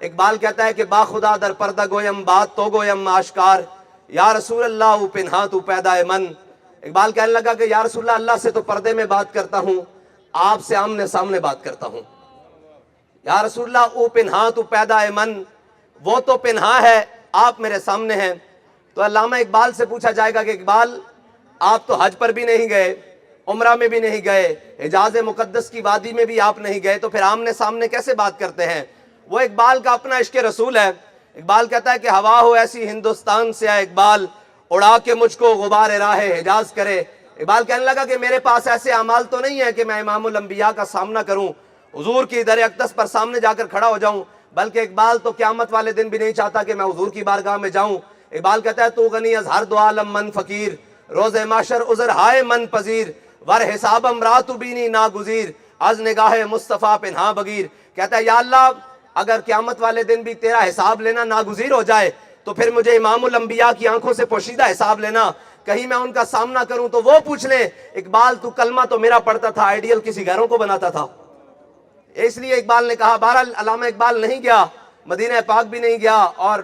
اقبال کہتا ہے کہ با خدا در پردہ گویم بات تو گویم آشکار، یا رسول اللہ او پنہاں تو پیدا من۔ اقبال کہنے لگا کہ یا رسول اللہ سے تو پردے میں بات کرتا ہوں، آپ سے آمنے سامنے بات کرتا ہوں۔ یا رسول اللہ او پنہاں تو پیدا من، وہ تو پنہاں ہے، آپ میرے سامنے ہیں۔ تو علامہ اقبال سے پوچھا جائے گا کہ اقبال آپ تو حج پر بھی نہیں گئے، عمرہ میں بھی نہیں گئے، حجاز مقدس کی وادی میں بھی آپ نہیں گئے، تو پھر آمنے سامنے کیسے بات کرتے ہیں؟ وہ اقبال کا اپنا عشق رسول ہے۔ اقبال کہتا ہے کہ ہوا ہو ایسی ہندوستان سے آئے اقبال، اڑا کے مجھ کو غبار راہ حجاز کرے۔ اقبال کہنے لگا کہ میرے پاس ایسے اعمال تو نہیں ہے کہ میں امام الانبیاء کا سامنا کروں، حضور کی در اقدس پر سامنے جا کر کھڑا ہو جاؤں، بلکہ اقبال تو قیامت والے دن بھی نہیں چاہتا کہ میں حضور کی بارگاہ میں جاؤں۔ اقبال کہتا ہے تو غنی از ہر دو عالم من فقیر، روز معاشر عذر ہائے من پذیر، ور حسابم رات بینی ناگزیر، از نگاہ مصطفیٰ پنہاں بگیر۔ کہتا ہے یا اللہ اگر قیامت والے دن بھی تیرا حساب لینا ناگزیر ہو جائے تو پھر مجھے امام الانبیاء کی آنکھوں سے پوشیدہ حساب لینا، کہیں میں ان کا سامنا کروں تو وہ پوچھ لیں اقبال تو کلمہ تو میرا پڑھتا تھا، آئیڈیل کسی غیروں کو بناتا تھا۔ اس لیے اقبال نے کہا، بہرحال علامہ اقبال نہیں گیا، مدینہ پاک بھی نہیں گیا، اور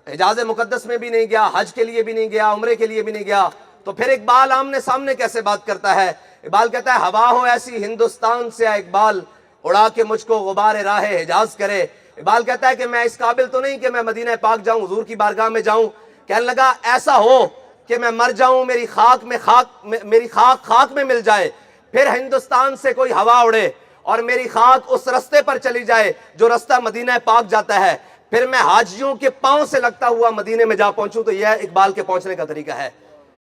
حجاز مقدس میں بھی نہیں گیا، حج کے لیے بھی نہیں گیا، عمرے کے لیے بھی نہیں گیا، تو پھر اقبال آمنے سامنے کیسے بات کرتا ہے؟ اقبال کہتا ہے ہوا ہو ایسی ہندوستان سے اقبال، اڑا کے مجھ کو غبار راہ حجاز کرے۔ اقبال کہتا ہے کہ میں اس قابل تو نہیں کہ میں مدینہ پاک جاؤں، حضور کی بارگاہ میں جاؤں۔ کہنے لگا ایسا ہو کہ میں مر جاؤں، میری خاک خاک میں مل جائے، پھر ہندوستان سے کوئی ہوا اڑے اور میری خاک اس رستے پر چلی جائے جو رستہ مدینہ پاک جاتا ہے، پھر میں حاجیوں کے پاؤں سے لگتا ہوا مدینے میں جا پہنچوں۔ تو یہ اقبال کے پہنچنے کا طریقہ ہے۔